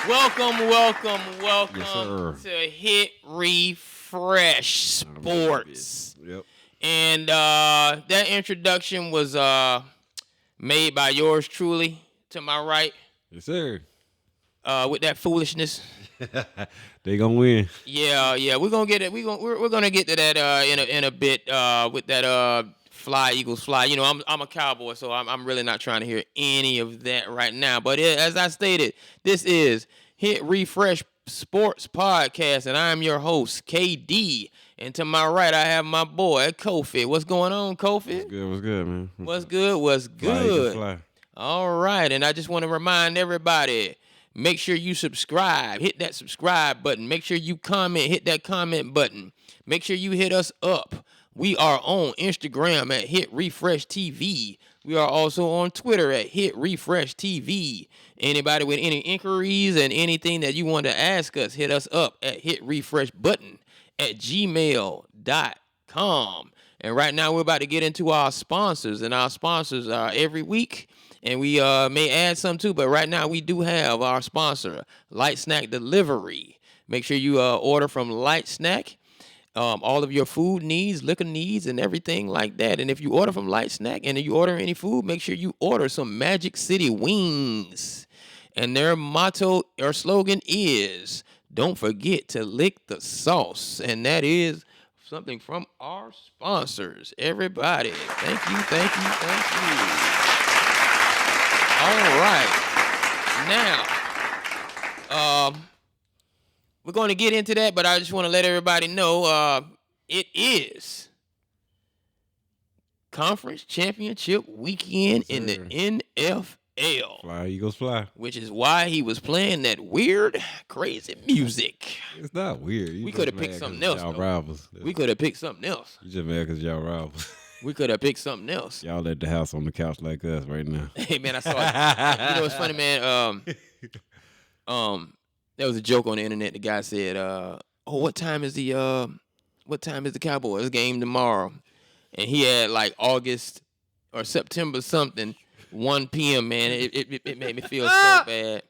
Welcome Yes, sir. to Hit Refresh Sports. Yep. And that introduction was made by yours truly, to my right, Yes, sir. with that foolishness. They gonna win. Yeah, we're gonna get it. We're gonna get to that in a bit with that fly Eagles fly. You know, I'm a cowboy, so I'm really not trying to hear any of that right now. But as I stated, this is Hit Refresh Sports Podcast, and I'm your host, KD. And to my right, I have my boy Kofi. What's going on, Kofi? What's good, man? What's good? Fly, Eagles, fly. All right, and I just want to remind everybody. Make sure you subscribe. Hit that subscribe button. Make sure you comment. Hit that comment button. Make sure you hit us up. We are on Instagram at HiTREfRESH TV. We are also on Twitter at HiTREfRESH TV. Anybody with any inquiries and anything that you want to ask us, hit us up at HiTREfRESHbutton at gmail.com. And right now we're about to get into our sponsors, and our sponsors are every week. And we may add some too, but right now we do have our sponsor, Light Snack Delivery. Make sure you order from Light Snack, all of your food needs, liquor needs, and everything like that. And if you order from Light Snack and you order any food, make sure you order some Magic City wings. And their motto or slogan is, don't forget to lick the sauce. And that is something from our sponsors. Everybody, thank you. All right. Now, we're going to get into that, but I just want to let everybody know it is Conference Championship Weekend in the NFL. Fly, Eagles, fly. Which is why he was playing that weird, crazy music. It's not weird. We could have picked something else. Y'all rivals. We could have picked something else. You just mad because y'all rivals. We could have picked something else. Y'all at the house on the couch like us right now. Hey man, I saw it. You know what's funny, man? There was a joke on the internet. The guy said, what time is the Cowboys game tomorrow? And he had like August or September something, 1 p.m., man. It made me feel so bad.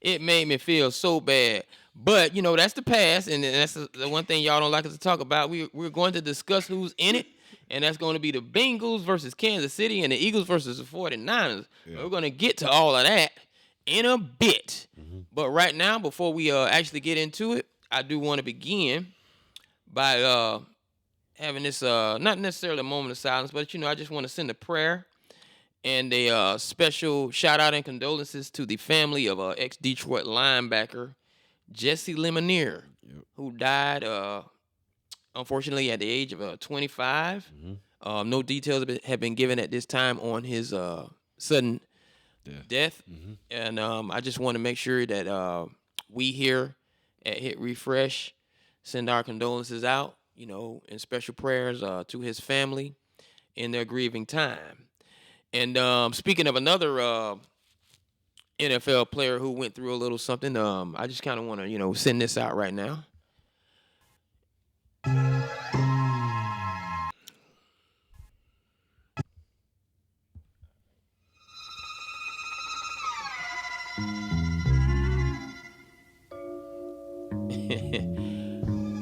It made me feel so bad. But, you know, that's the past, and that's the one thing y'all don't like us to talk about. We're going to discuss who's in it. And that's going to be the Bengals versus Kansas City and the Eagles versus the 49ers. Yeah. We're going to get to all of that in a bit. Mm-hmm. But right now, before we actually get into it, I do want to begin by having this, not necessarily a moment of silence, but, you know, I just want to send a prayer and a special shout-out and condolences to the family of ex-Detroit linebacker Jesse Lemonier, who died unfortunately, at the age of 25, no details have been given at this time on his sudden death. Mm-hmm. And I just want to make sure that we here at Hit Refresh send our condolences out, you know, and special prayers to his family in their grieving time. And speaking of another NFL player who went through a little something, I just kind of want to, you know, send this out right now.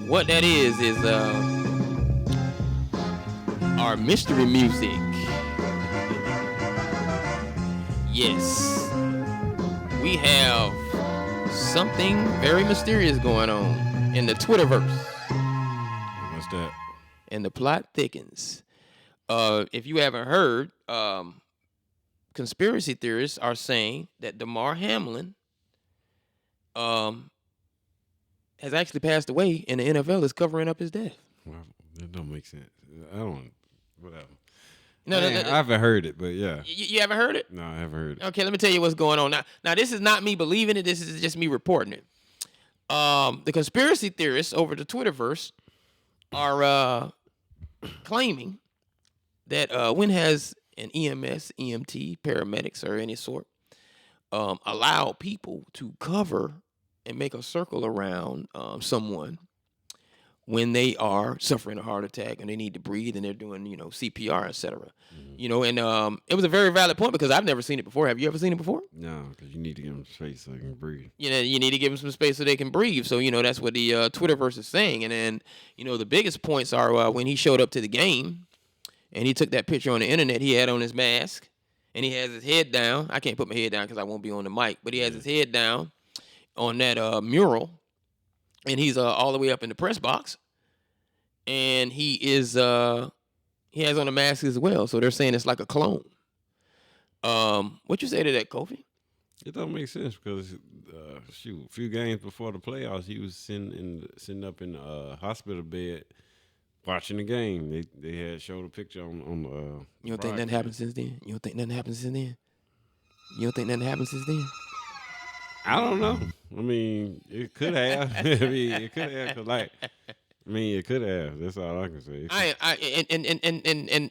What that is our mystery music. Yes, we have something very mysterious going on in the Twitterverse. What's that? And the plot thickens. If you haven't heard, conspiracy theorists are saying that DAMAR HAMLIN has actually passed away, and the NFL is covering up his death. Well, that don't make sense. I don't. Whatever. No, I haven't heard it, but yeah. You haven't heard it? No, I haven't heard it. Okay, let me tell you what's going on. Now, this is not me believing it. This is just me reporting it. The conspiracy theorists over the Twitterverse are claiming that when has an EMS, EMT, paramedics, or any sort allow people to cover and make a circle around someone when they are suffering a heart attack and they need to breathe and they're doing, CPR, etc. And it was a very valid point because I've never seen it before. Have you ever seen it before? No, because you need to give them space so they can breathe. You need to give them some space so they can breathe. So, that's what the Twitterverse is saying. And then, the biggest points are when he showed up to the game and he took that picture on the internet, he had on his mask and he has his head down. I can't put my head down because I won't be on the mic, but he has his head down on that mural. And he's all the way up in the press box, and he has on a mask as well. So they're saying it's like a clone. What you say to that, Kofi? It don't make sense because a few games before the playoffs, he was sitting up in a hospital bed watching the game. They had showed a picture on the. You don't think nothing happened since then? I don't know. I mean, it could have. It could have. It could have. That's all I can say.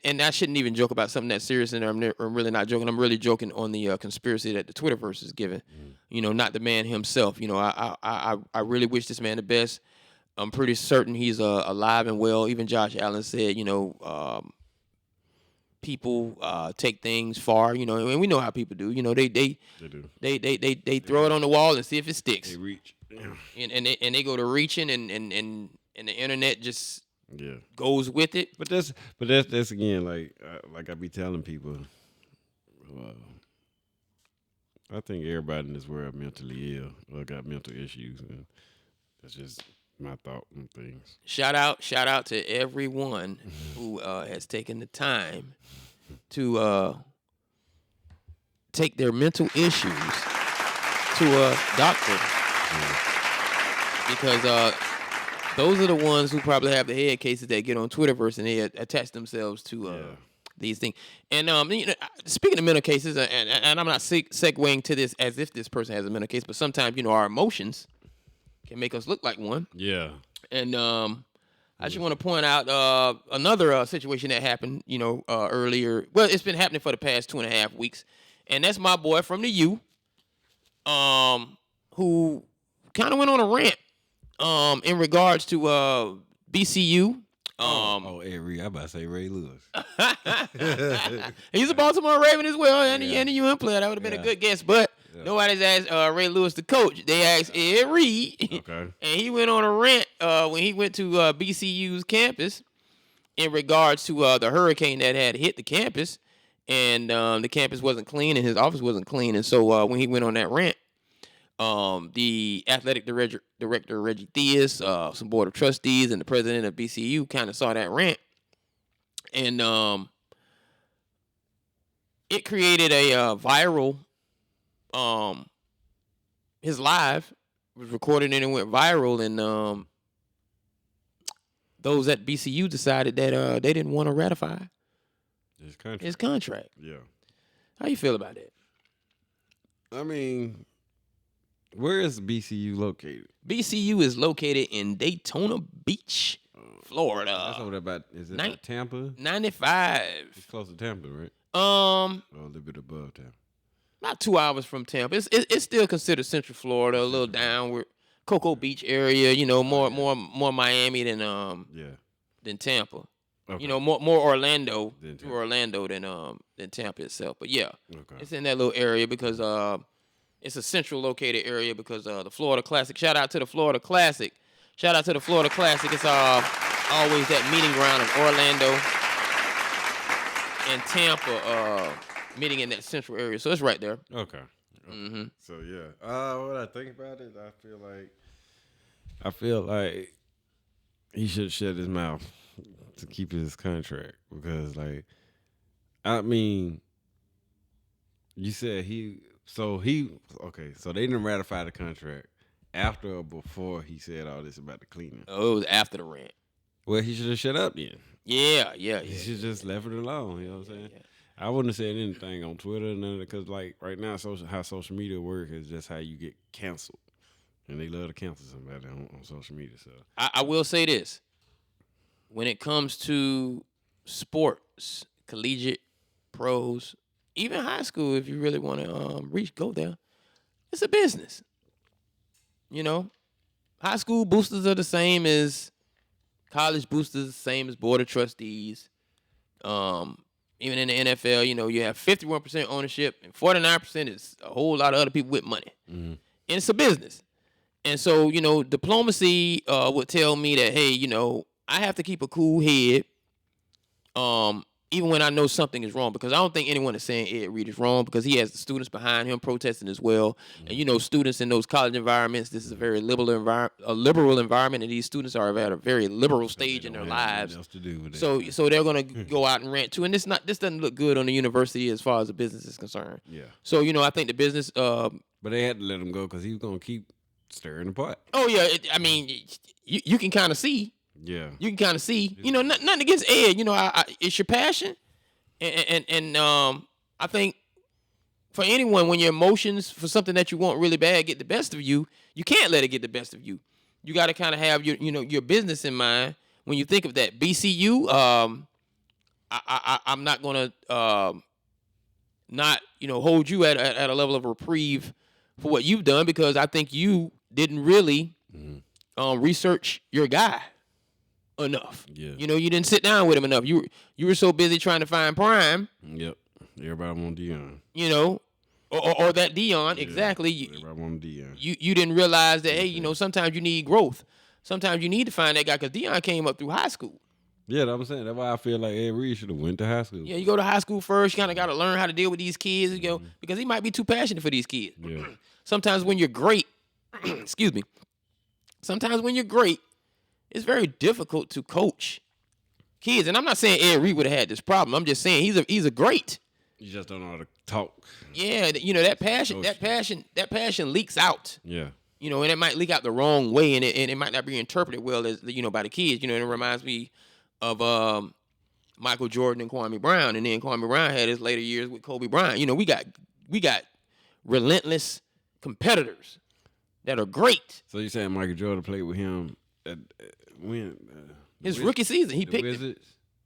And I shouldn't even joke about something that serious, and I'm really not joking. I'm really joking on the conspiracy that the Twitterverse is giving. Not the man himself. I really wish this man the best. I'm pretty certain he's alive and well. Even Josh Allen said, people take things far, and we know how people do. They do. They throw it on the wall and see if it sticks. They reach, and they go to reaching, and the internet just goes with it. But that's again like I be telling people. I think everybody in this world mentally ill or got mental issues, and that's just my thought on things. Shout out to everyone who has taken the time to take their mental issues to a doctor, because those are the ones who probably have the head cases that get on Twitterverse and they attach themselves to these things. And speaking of mental cases, and I'm not segueing to this as if this person has a mental case, but sometimes our emotions can make us look like one. Yeah. And I just want to point out another situation that happened, earlier. Well, it's been happening for the past 2.5 weeks, and that's my boy from the U, who kind of went on a rant in regards to BCU. Ray, I about to say Ray Lewis. He's a Baltimore Raven as well, and a UM player. That would have been a good guess, but nobody's asked Ray Lewis, the coach. They asked Ed Reed, and he went on a rant when he went to BCU's campus in regards to the hurricane that had hit the campus, and the campus wasn't clean and his office wasn't clean, and so when he went on that rant, the athletic director Reggie Theus, some board of trustees, and the president of BCU kind of saw that rant, and it created a viral. His live was recorded and it went viral, and those at BCU decided that they didn't want to ratify his contract. Yeah. How you feel about that? I mean, where is BCU located? BCU is located in Daytona Beach, Florida. That's over there about, is it about Tampa? 95. It's close to Tampa, right? Or a little bit above Tampa. About 2 hours from Tampa. It's still considered Central Florida, a little downward, Cocoa Beach area. More Miami than Tampa. Okay. More Orlando than Tampa itself. But yeah, It's in that little area because it's a central located area because the Florida Classic. Shout out to the Florida Classic. It's always that meeting ground of Orlando and Tampa meeting in that central area. So it's right there. Okay. Mm-hmm. So yeah, what I think about it, I feel like he should shut his mouth to keep his contract because, you said so they didn't ratify the contract after or before he said all this about the cleaning. Oh, it was after the rant. Well, he should have shut up then. Yeah. He should just left it alone. You know what I'm saying? Yeah. I wouldn't have said anything on Twitter, because right now, how social media works is just how you get canceled, and they love to cancel somebody on social media. So I will say this: when it comes to sports, collegiate, pros, even high school, if you really want to go there, it's a business. High school boosters are the same as College boosters, same as board of trustees. Even in the NFL, you have 51% ownership and 49% is a whole lot of other people with money. Mm-hmm. And it's a business. And so, diplomacy would tell me that, hey, I have to keep a cool head, even when I know something is wrong, because I don't think anyone is saying Ed Reed is wrong, because he has the students behind him protesting as well. Mm-hmm. And students in those college environments, this is a very liberal environment, and these students are at a very liberal stage in their lives. So they're gonna go out and rant too, and this doesn't look good on the university as far as the business is concerned. Yeah. So I think the business. But they had to let him go because he was gonna keep stirring the pot. Oh yeah, you can kind of see. Yeah, you can kind of see. Nothing against Ed. It's your passion, and I think for anyone, when your emotions for something that you want really bad get the best of you, you can't let it get the best of you. You got to kind of have your business in mind when you think of that. BCU, I'm not gonna not hold you at a level of reprieve for what you've done, because I think you didn't really research your guy enough. Yeah. You didn't sit down with him enough. You were so busy trying to find Prime. Yep. Everybody want Dion. Or that Dion, yeah. exactly. Everybody want Dion. You didn't realize that, hey, sometimes you need growth. Sometimes you need to find that guy, because Dion came up through high school. Yeah, that's what I'm saying. That's why I feel like Ed Reed should have went to high school. Yeah, you go to high school first. You kind of got to learn how to deal with these kids, because he might be too passionate for these kids. Yeah. Sometimes when you're great, excuse me. Sometimes when you're great, it's very difficult to coach kids. And I'm not saying Ed Reed would have had this problem. I'm just saying he's a great. You just don't know how to talk. Yeah, that passion leaks out. Yeah. And it might leak out the wrong way, and it might not be interpreted well as by the kids. And it reminds me of Michael Jordan and Kwame Brown, and then Kwame Brown had his later years with Kobe Bryant. We got relentless competitors that are great. So you saying Michael Jordan played with him when his rookie season? He picked him.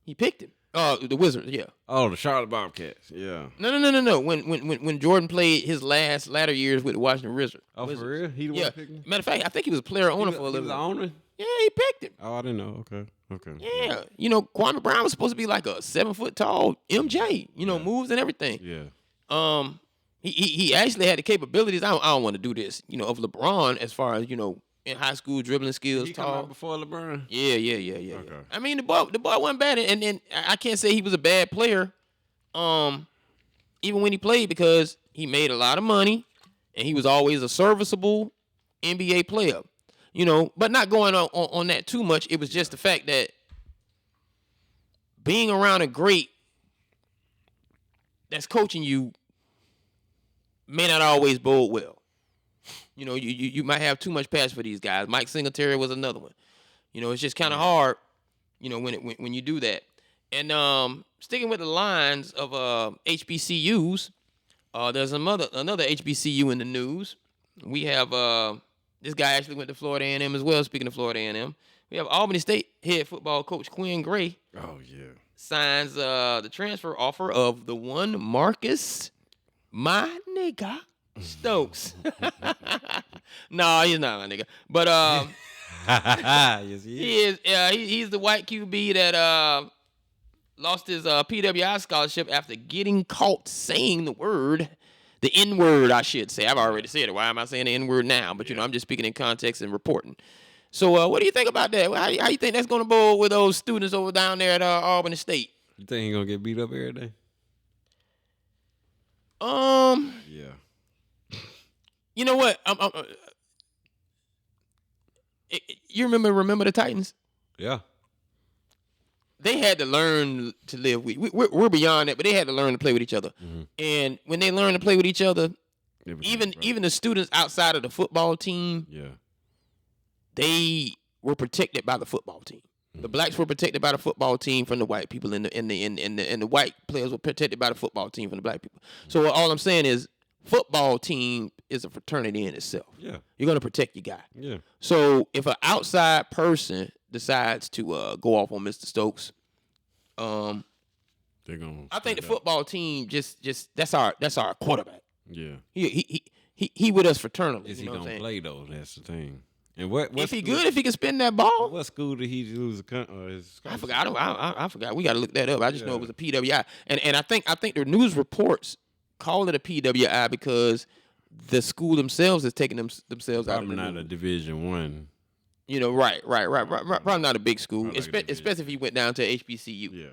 He picked him. The Wizards, yeah. Oh, the Charlotte Bobcats, yeah. No. When Jordan played his latter years with the Washington Wizards. Oh, for real? He the one picked him? Matter of fact, I think he was a player owner for a little bit. He was the owner? Yeah, he picked him. Oh, I didn't know. Okay. Yeah, Kwame Brown was supposed to be like a 7-foot tall MJ. Moves and everything. Yeah. He actually had the capabilities. I don't want to do this. Of LeBron as far as in high school dribbling skills. He come out before LeBron. Yeah. Okay. I mean, the boy wasn't bad, and I can't say he was a bad player. Even when he played, because he made a lot of money, and he was always a serviceable NBA player. But not going on that too much. It was just the fact that being around a great that's coaching you may not always bode well. You might have too much passion for these guys. Mike Singletary was another one. It's just kind of hard, when you do that. And sticking with the lines of HBCUs, there's another HBCU in the news. We have this guy actually went to Florida A&M as well. Speaking of Florida A&M, we have Albany State head football coach Quinn Gray. Oh yeah. Signs the transfer offer of the one Marcus, my nigga, Stokes. No, he's not my nigga. But yes, he is. He's the white QB that lost his PWI scholarship after getting caught saying the N-word, I should say. I've already said it. Why am I saying the N-word now? But I'm just speaking in context and reporting. So what do you think about that? How you think that's going to bode with those students over down there at Albany State? You think he's gonna get beat up every day? Yeah. You know what? You remember the Titans? Yeah. They had to learn to live with. We're beyond that, but they had to learn to play with each other. Mm-hmm. And when they learn to play with each other, even the students outside of the football team, they were protected by the football team. Mm-hmm. The blacks were protected by the football team from the white people, and the white players were protected by the football team from the black people. So all I'm saying is, football team is a fraternity in itself. Yeah, you're gonna protect your guy. Yeah. So if an outside person decides to go off on Mr. Stokes, they're gonna. I think the football team just that's our quarterback. Yeah. He with us fraternally. Is he gonna play though? That's the thing. And what if he good, if he can spin that ball. What school did he lose his I forgot. I forgot. We got to look that up. I just know it was a PWI, and I think the news reports call it a PWI because the school themselves is taking themselves out of the not news. A Division I. You know, right. Probably not a big school, especially if he went down to HBCU. Yeah.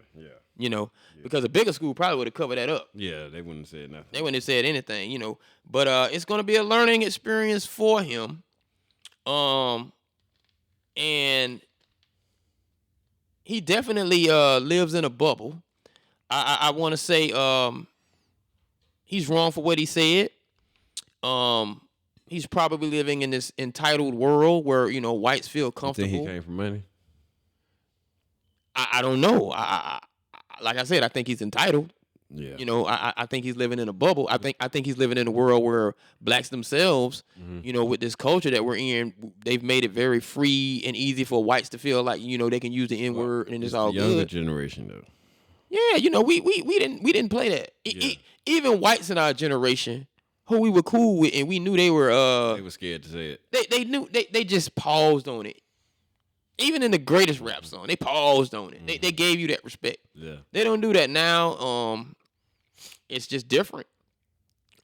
You know, because a bigger school probably would have covered that up. Yeah, they wouldn't have said nothing. They wouldn't have said anything, you know. But it's going to be a learning experience for him. And he definitely lives in a bubble. I want to say he's wrong for what he said. He's probably living in this entitled world where, you know, whites feel comfortable. You think he came from money? I don't know. Like I said, I think he's entitled. Yeah. You know, I think he's living in a bubble. I think he's living in a world where blacks themselves, you know, with this culture that we're in, they've made it very free and easy for whites to feel like, you know, they can use the N-word and it's all the younger good. generation though. Yeah, you know, we didn't play that. Even whites in our generation who we were cool with and we knew they were scared to say it. They knew they just paused on it. Even in the greatest rap song, they paused on it. They gave you that respect. Yeah. They don't do that now. It's just different.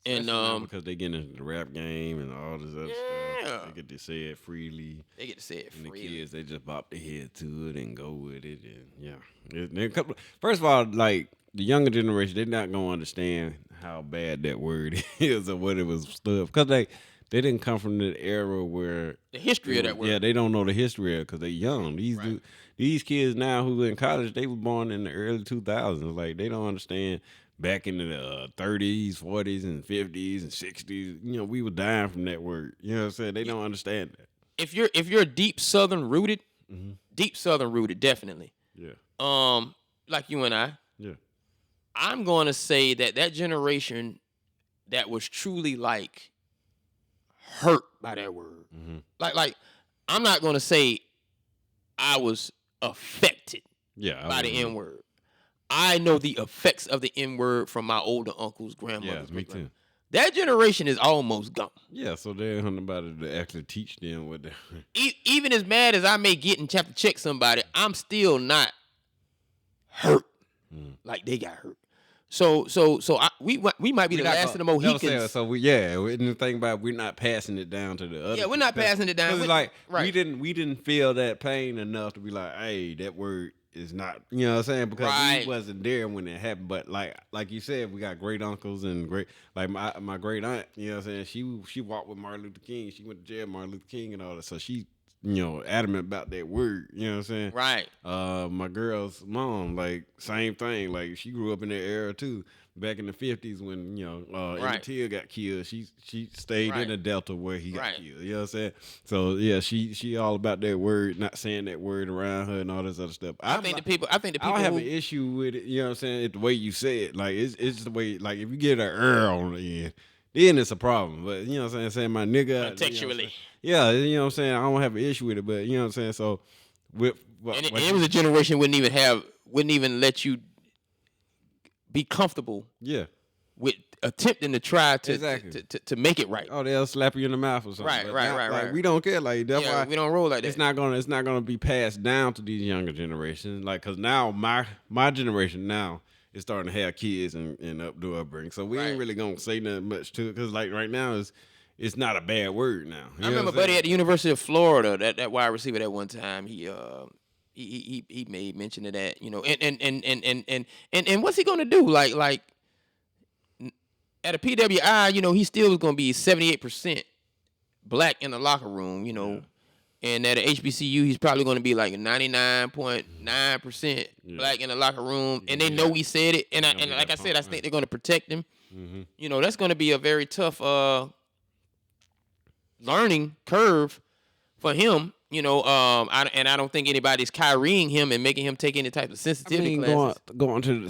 And because they get into the rap game and all this other stuff. They get to say it freely. They get to say it freely. And the kids, they just bop their head to it and go with it. And first of all, like the younger generation, they're not gonna understand how bad that word is or what it was stuff. Because they didn't come from the era where the history of that word. Yeah, they don't know the history of it because they're young. These kids now who are in college, they were born in the early 2000s. Like they don't understand back in the 30s, 40s, and 50s and 60s. You know, we were dying from that word. You know what I'm saying? They don't understand that. If you're deep Southern rooted, definitely. Yeah. Like you and I. Yeah. I'm going to say that generation that was truly like hurt by that word. Like I'm not going to say I was affected by the N-word. I know the effects of the N-word from my older uncles, grandmothers. Yeah, me too. That generation is almost gone. Yeah, so there ain't nobody to actually teach them what they... Even as mad as I may get and have to check somebody, I'm still not hurt like they got hurt. So we might be the last of the Mohicans. So and the thing about we're not passing it down to the other. Yeah, we're not passing it down. It's like we didn't feel that pain enough to be like, hey, that word is not, you know what I'm saying? Because we wasn't there when it happened. But like you said, we got great uncles and my great aunt, you know what I'm saying? She walked with Martin Luther King. She went to jail, Martin Luther King and all that. So she, you know, adamant about that word, you know what I'm saying? Right. My girl's mom, like, same thing. Like, she grew up in that era, too. Back in the 50s when, you know, Emmett Till got killed, she stayed in the Delta where he got killed. You know what I'm saying? So, yeah, she all about that word, not saying that word around her and all this other stuff. I think the people I don't have an issue with it, you know what I'm saying, it's the way you say it. Like, it's the way, like, if you get an on the end, then it's a problem. But, you know what I'm saying my nigga. Contextually. You know you know what I'm saying? I don't have an issue with it, but, you know what I'm saying? So, it was a generation wouldn't even let you be comfortable with attempting to try to make it right. Oh, they'll slap you in the mouth or something. Right. We don't care. Like that's why we don't roll like that. It's not gonna be passed down to these younger generations. Like, cause now my generation now is starting to have kids and up do upbringing. So we ain't really gonna say nothing much to it. Cause like right now it's not a bad word now. I remember a buddy at the University of Florida, that wide receiver at one time, he made mention of that, you know, and what's he gonna do? Like at a PWI, you know, he still was gonna be 78% black in the locker room, you know, and at a HBCU, he's probably gonna be like 99.9% black in the locker room, and they know he said it, and like I said, I think they're gonna protect him. You know, that's gonna be a very tough learning curve for him. You know, I don't think anybody's Kyrieing him and making him take any type of sensitivity classes. Going to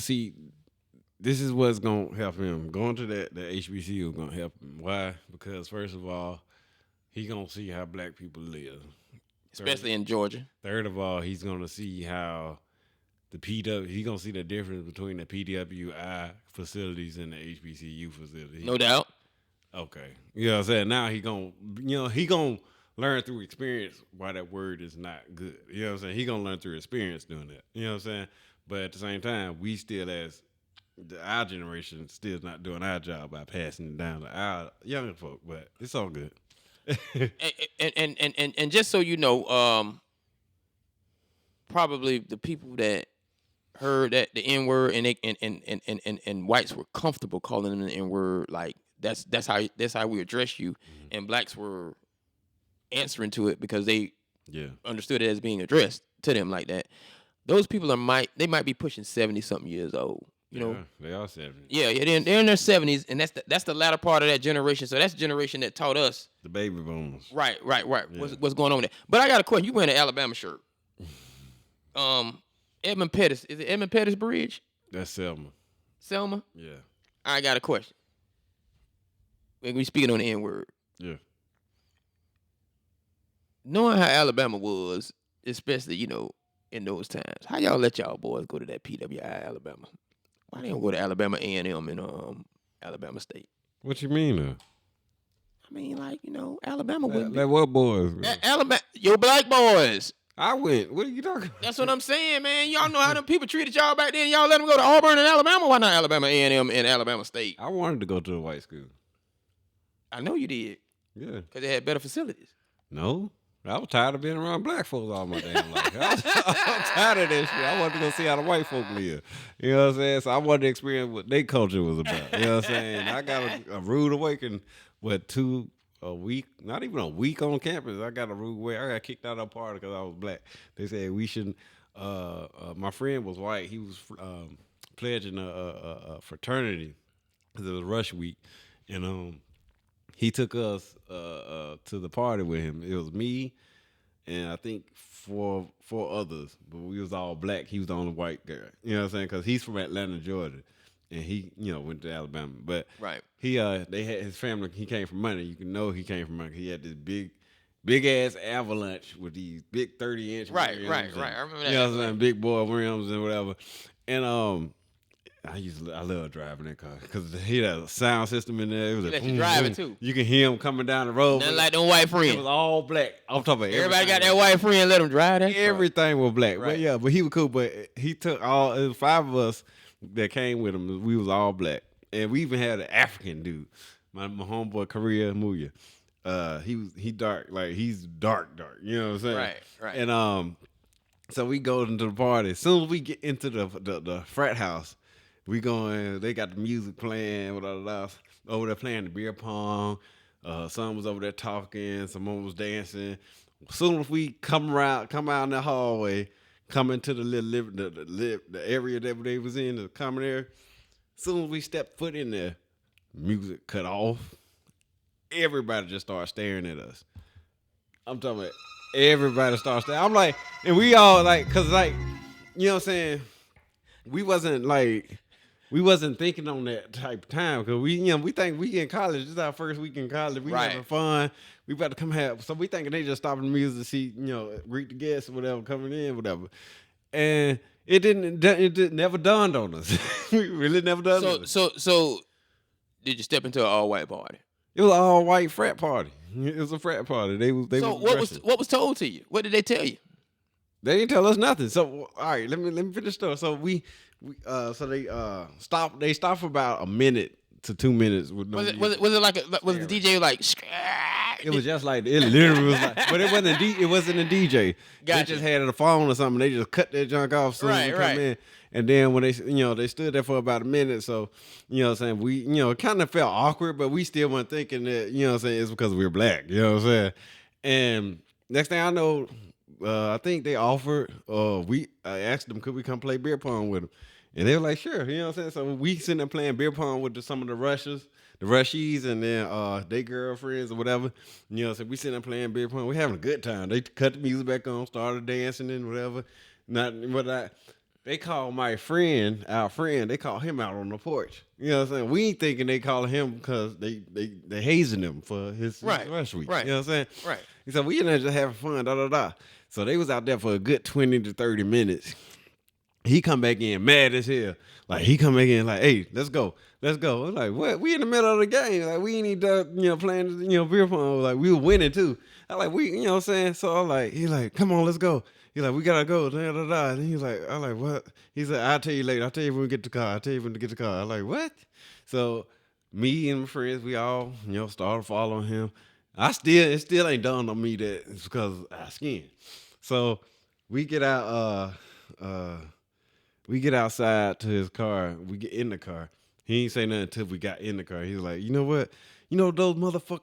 this is what's gonna help him. Going to the HBCU is gonna help him. Why? Because first of all, he gonna see how black people live, especially in Georgia. Third of all, he's gonna see how he's gonna see the difference between the PWI facilities and the HBCU facilities. No doubt. Okay, you know what I'm saying. Now he gonna learn through experience why that word is not good. You know what I'm saying? He gonna learn through experience doing that. You know what I'm saying? But at the same time, we still as our generation still not doing our job by passing it down to our younger folk. But it's all good. And just so you know, probably the people that heard that the N word and whites were comfortable calling them the N word, like that's how we address you, and blacks were answering to it because they understood it as being addressed to them like that. Those people might be pushing 70-something years old. You know, they are 70. Yeah, they're in their 70s, and that's the latter part of that generation. So that's the generation that taught us the baby boomers. Right. Yeah. What's going on with that? But I got a question. You wearing an Alabama shirt? Edmund Pettis. Is it Edmund Pettis Bridge? That's Selma. Selma? Yeah. I got a question. We speaking on the N word. Yeah. Knowing how Alabama was, especially in those times, how y'all let y'all boys go to that PWI Alabama? Why they don't go to Alabama A&M and Alabama State? What you mean? I mean, Alabama wouldn't. Like what boys? Alabama, your black boys. I went. What are you talking about? That's what I'm saying, man. Y'all know how them people treated y'all back then. Y'all let them go to Auburn and Alabama. Why not Alabama A&M and Alabama State? I wanted to go to a white school. I know you did. Yeah. Because they had better facilities. No. I was tired of being around black folks all my damn life. I'm tired of that shit. I wanted to go see how the white folk live. You know what I'm saying? So I wanted to experience what their culture was about. You know what I'm saying? I got a rude awakening, a week, not even a week on campus. I got a rude awakening. I got kicked out of a party because I was black. They said we shouldn't, my friend was white. He was pledging a fraternity because it was rush week. And he took us to the party with him. It was me and I think four others, but we was all black. He was the only white guy. You know what I'm saying? Because he's from Atlanta, Georgia, and he went to Alabama. But right, they had his family. He came from money. You can know he came from money. He had this big ass Avalanche with these big 30-inch right. rims. I remember that. You know what I'm saying? Big boy rims and whatever. And I love driving that car because he had a sound system in there. It was let you drive it too. You can hear him coming down the road. Nothing like them white friends. It was all black. I'm talking about everybody got that white friend. Let them drive that. Everything was black. Right. But he was cool. But he took it was 5 of us that came with him. We was all black, and we even had an African dude. My homeboy Korea Muya. He dark, like he's dark. You know what I'm saying? Right. And so we go into the party. As soon as we get into the frat house, we going. They got the music playing. Over there playing the beer pong. Some was over there talking. Someone was dancing. As soon as we come out in the hallway, come into the the area that they was in, the common area. As soon as we stepped foot in there, music cut off. Everybody just started staring at us. I'm talking about everybody started staring. I'm like, and we all like, cause like, you know what I'm saying? We wasn't thinking on that type of time because we think we in college. This is our first week in college. We having fun. We about to come have. So we thinking they just stopping the music to see, greet the guests or whatever coming in, whatever. And it never dawned on us. We really never dawned on us. So did you step into an all white party? It was an all white frat party. It was a frat party. What was told to you? What did they tell you? They didn't tell us nothing. So all right, let me finish the story. So they stopped for about a minute to 2 minutes with no music. Was the DJ like? It was just like it literally was like, but it wasn't a DJ. Gotcha. They just had a phone or something. They just cut their junk off soon as we come in. And then when they stood there for about a minute, so what I'm saying, we kind of felt awkward, but we still weren't thinking that what I'm saying, it's because we were black. You know what I'm saying? And next thing I know, I think they offered. I asked them, could we come play beer pong with them? And they were like, sure. You know what I'm saying? So we sitting there playing beer pong with some of the rushies, and then they girlfriends or whatever. So we sitting there playing beer pong. We having a good time. They cut the music back on, started dancing and whatever. They called our friend, they called him out on the porch. You know what I'm saying? We ain't thinking they calling him because they hazing him for his rush week. Right. You know what I'm saying? Right. He said, we in there just having fun, So they was out there for a good 20 to 30 minutes. He come back in mad as hell. Like, he come back in like, hey, let's go. I'm like, what? We in the middle of the game. Like, we ain't even done, playing, beer pong. Like, we were winning too. I like, we, you know what I'm saying? So I'm like, he like, come on, let's go. He like, we gotta go. Da, da, da. And he's like, I like, what? He said, I'll tell you later. I'll tell you when we get the car. I'll tell you when to get the car. I'm like, what? So me and my friends, we all, started following him. It still ain't dawned on me that it's because of our skin. So we get out, we get outside to his car. We get in the car. He ain't say nothing until we got in the car. He's like, you know what? You know those motherfuckers,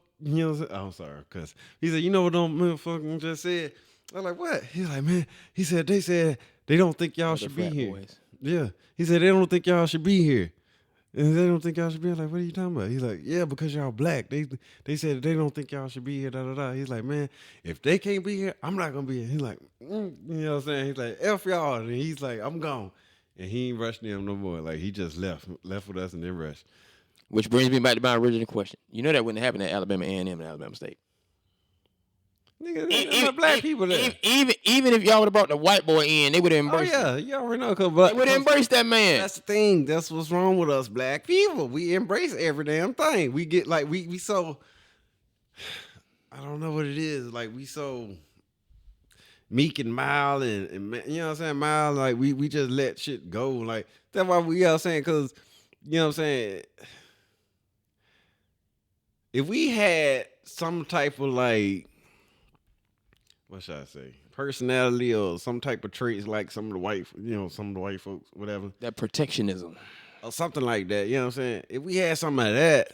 I'm sorry, cuz. He said, you know what those motherfuckers just said? I'm like, what? He's like, man, they said they don't think y'all should be here. Boys. Yeah. He said, they don't think y'all should be here. And they don't think y'all should be here. Like, what are you talking about? He's like, yeah, because y'all black. They said they don't think y'all should be here, da, da, da. He's like, man, if they can't be here, I'm not going to be here. He's like, you know what I'm saying? He's like, F y'all. And he's like, I'm gone. And he ain't rushed them no more. Like, he just left with us and then rushed. Which brings me back to my original question. You know that wouldn't happen at Alabama A&M and Alabama State. Nigga, even black people there. Even if y'all would have brought the white boy in, they would have embraced him. Oh, yeah. You already know. They would have embraced that man. That's the thing. That's what's wrong with us black people. We embrace every damn thing. We get, like, we so, I don't know what it is. Like, we so meek and mild and you know what I'm saying? Mild, like, we just let shit go. Like, that's why we all saying, because, you know what I'm saying? If we had some type of, like, what should I say? Personality or some type of traits like some of the white folks, whatever. That protectionism. Or something like that, you know what I'm saying? If we had some of that,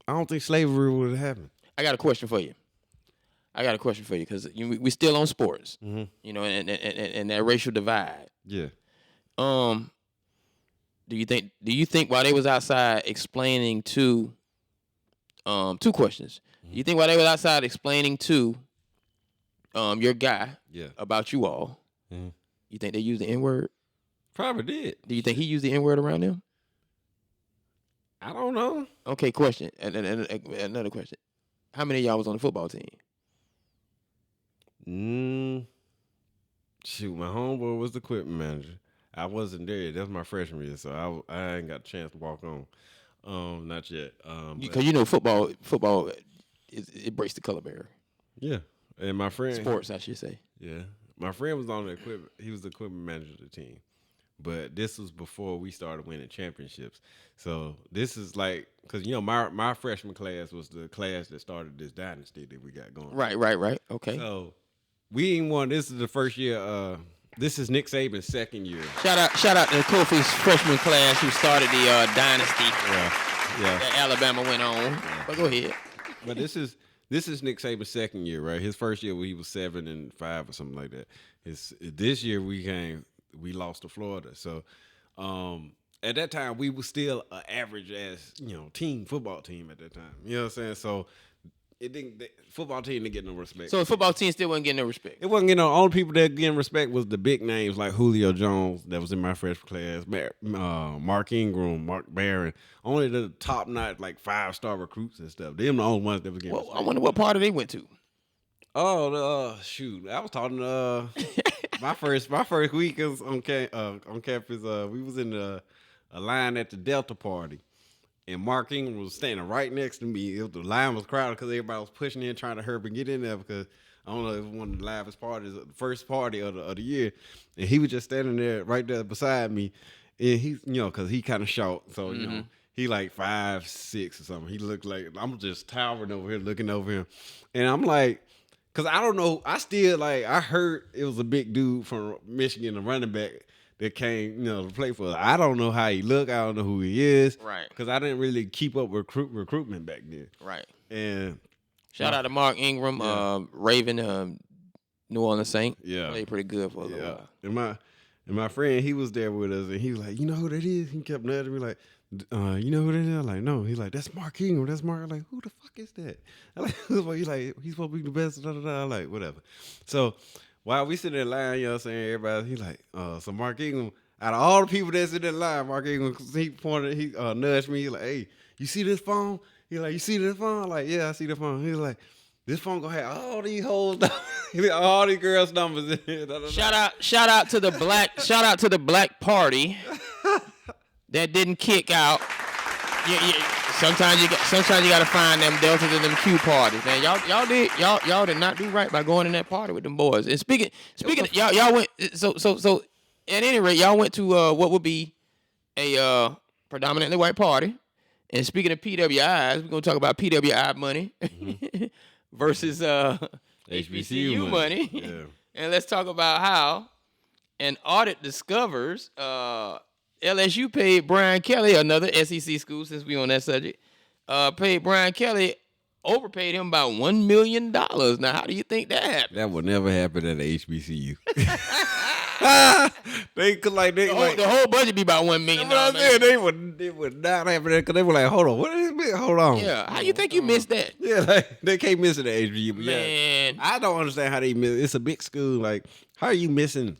I don't think slavery would have happened. I got a question for you because we still on sports, and that racial divide. Yeah. Do you think while they was outside explaining to, two questions. Do you think while they was outside explaining to your guy about you all, you think they used the N-word? Probably did. Do you think he used the N-word around them? I don't know. Okay, question. And another question. How many of y'all was on the football team? Shoot, my homeboy was the equipment manager. I wasn't there. That was my freshman year, so I ain't got a chance to walk on. Not yet. Because football, it breaks the color barrier. Yeah. And my friend... Sports, I should say. Yeah. My friend was on the equipment. He was the equipment manager of the team. But this was before we started winning championships. So this is like... Because, my freshman class was the class that started this dynasty that we got going. Right. Okay. So we ain't won... This is the first year... this is Nick Saban's second year. Shout out to Kofi's freshman class who started the dynasty that Alabama went on. Yeah. But go ahead. But this is Nick Saban's second year, right? His first year he was 7-5 or something like that. This year we lost to Florida. So at that time we were still an average ass, football team at that time. You know what I'm saying? So football team didn't get no respect. So the football team still wasn't getting no respect. It wasn't getting no. Only people that getting respect was the big names like Julio Jones that was in my freshman class, Mark Ingram, Mark Barron. Only the top notch like 5-star recruits and stuff. Them the only ones that was getting respect. I wonder what party they went to. Oh, shoot! I was talking my first week on campus. We was in a line at the Delta party. And Mark Ingram was standing right next to me. The line was crowded because everybody was pushing in, trying to hurry and get in there because, I don't know, it was one of the livest parties, the first party of the year. And he was just standing there right there beside me. And he's, because he kind of short. So, he like 5'6" or something. He looked like, I'm just towering over here, looking over him. And I'm like, because I don't know, I heard it was a big dude from Michigan, a running back. That came, to play for us. I don't know how he look. I don't know who he is. Right. Because I didn't really keep up with recruitment back then. Right. And shout out to Mark Ingram, Raven, New Orleans Saint. Yeah. Played pretty good for a little while. And my friend, he was there with us, and he was like, you know who that is? He kept nudging me like, you know who that is? I'm like, no. He's like, that's Mark Ingram. That's Mark. I'm like, who the fuck is that? I'm like, he's like, he's supposed to be the best. Da, da, da. I'm like, whatever. So while we sitting in line, you know what I'm saying, everybody, he's like, so Mark Ingram, out of all the people that's in that line, Mark Ingram, he nudged me, he's like, hey, you see this phone? He's like, you see this phone? I'm like, yeah, I see the phone. He's like, this phone gonna have all these hoes, all these girls' numbers in it. Da, da, da. Shout out to the black party that didn't kick out. Yeah. Sometimes you got to find them deltas and them Q parties. Man, y'all did not do right by going in that party with them boys. And speaking of, y'all went so at any rate y'all went to what would be a predominantly white party. And speaking of PWIs, we're gonna talk about PWI money versus HBCU money. Yeah. And let's talk about how an audit discovers LSU paid Brian Kelly, another SEC school, since we on that subject, paid Brian Kelly, overpaid him about $1 million. Now, how do you think that happened? That would never happen at a HBCU. The whole budget be about $1 million. That's what I said. They would not happen because they were like, hold on, what is this? Hold on. Yeah, how you think you missed that? Yeah, they can't miss it at HBCU. Man, I don't understand how they miss it. It's a big school. Like, how are you missing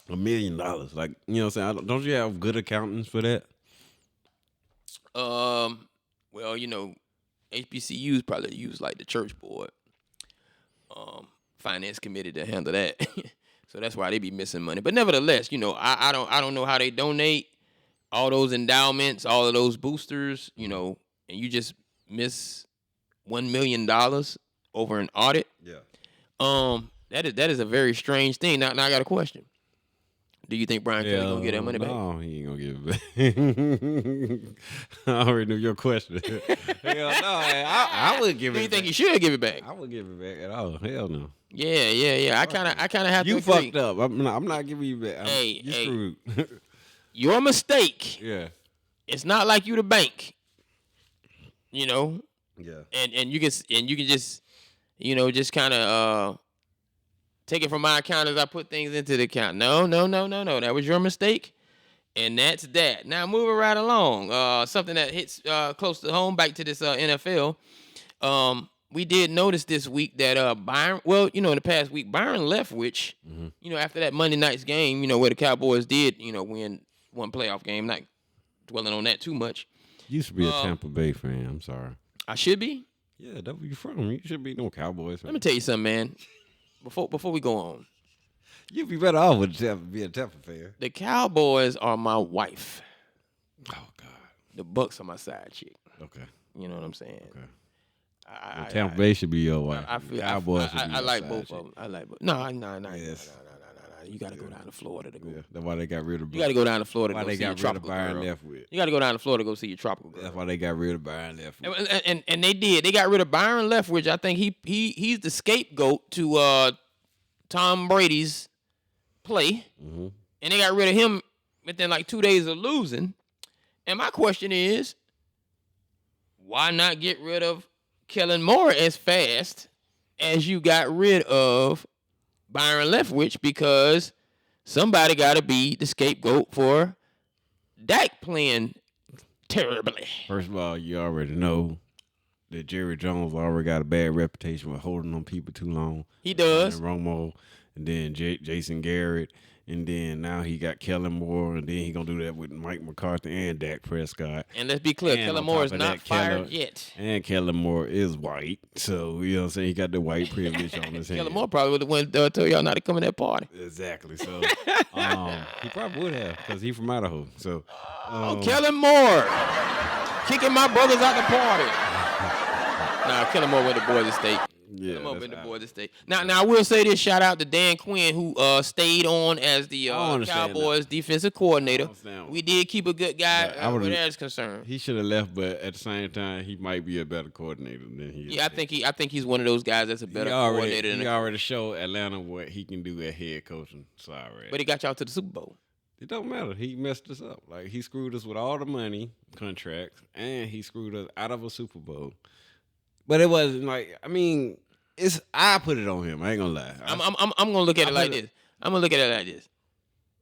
$1 million? Like, you know what I'm saying? Don't you have good accountants for that? Well, you know, HBCUs probably use like the church board, finance committee to handle that. So that's why they be missing money. But nevertheless, you know, I don't know how they donate all those endowments, all of those boosters, you know, and you just miss $1 million over an audit. Yeah. That is a very strange thing. Now I got a question. Do you think Brian Kelly gonna get that money back? No, he ain't gonna give it back. I already knew your question. Hell no, I would give it. Do you back. think he should give it back? I would give it back at all. Hell no. Yeah. I kind of have You to agree. fucked up. I'm not giving you back. You screwed. Your mistake. Yeah. It's not like you the bank. You know. Yeah. And you can just, you know, just kind of take it from my account as I put things into the account. No. That was your mistake, and that's that. Now moving right along, something that hits close to home. Back to this NFL. We did notice this week that Byron. Well, you know, in the past week, Byron Leftwich. Mm-hmm. You know, after that Monday night's game, you know, where the Cowboys did, you know, win one playoff game. Not dwelling on that too much. You used to be a Tampa Bay fan. I'm sorry. I should be. Yeah, that's where you from. You should be no Cowboys fan. Let me tell you something, man. Before we go on, You'd be better off with be a Tampa fan. the Cowboys are my wife. Oh God. The Bucks are my side chick. Okay. You know what I'm saying? Okay. I, Tampa Bay should be your wife. I feel Cowboys. I like both chick. of them. I like both. No. Yes. You got to go down to Florida to go. Yeah, that's why they got rid of. You got to go down to Florida to Why go they see your got rid of tropical Byron girl. Leftwich. You got to go down to Florida to go see your tropical girl. That's why they got rid of Byron Leftwich. And they did. They got rid of Byron Leftwich. I think he's the scapegoat to Tom Brady's play. Mm-hmm. And they got rid of him within like 2 days of losing. And my question is, why not get rid of Kellen Moore as fast as you got rid of Byron Leftwich? Because somebody got to be the scapegoat for Dak playing terribly. First of all, you already know that Jerry Jones already got a bad reputation with holding on people too long. He does. And Romo, and then Jason Garrett, and then now he got Kellen Moore, and then he gonna do that with Mike McCarthy and Dak Prescott. And let's be clear, And Kellen on Moore top is of not that, fired yet. And Kellen Moore is white, so you know what I'm saying. He got the white privilege on his hand. Kellen Moore probably would have went told y'all not to come in that party. Exactly. So he probably would have because he's from Idaho. So Kellen Moore kicking my brothers out the party. Nah, Kellen Moore went to Boise State. yeah, Come up that's in the how- Boise State. Now I will say this. Shout out to Dan Quinn who stayed on as the understand Cowboys defensive coordinator. understand. We did keep a good guy Yeah, I where would've- that is concerned. He should have left, but at the same time, he might be a better coordinator than he is. Yeah, I think he's one of those guys that's a better coordinator than He already showed Atlanta what he can do at head coaching. Sorry. but he got y'all to the Super Bowl. It don't matter. He messed us up. Like, he screwed us with all the money, contracts, and he screwed us out of a Super Bowl. But it wasn't like, I mean, I put it on him. I ain't gonna lie. I'm gonna look at it like this. I'm gonna look at it like this.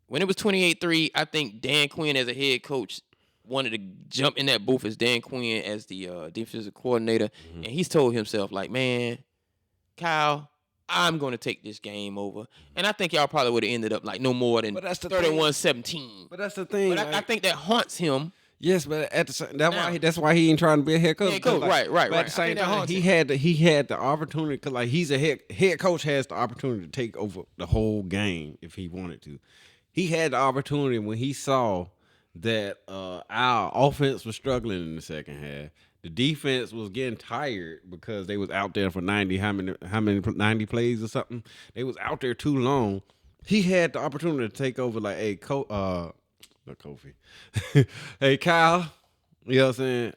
When it was 28-3, I think Dan Quinn as a head coach wanted to jump in that booth as Dan Quinn as the defensive coordinator, and he's told himself like, man, Kyle, I'm gonna take this game over, and I think y'all probably would have ended up like no more than But that's the thing. 31-17. But that's the thing. But I think that haunts him. Yes, but at the same, that's Now- why he ain't trying to be a head coach. Head coach, Because, right. But at I the same think that time, haunts he had the opportunity because like he's a head coach has the opportunity to take over the whole game if he wanted to. He had the opportunity when he saw that our offense was struggling in the second half. The defense was getting tired because they was out there for 90, how many 90 plays or something. They was out there too long. He had the opportunity to take over like, hey, not Kofi. Hey, Kyle, you know what I'm saying?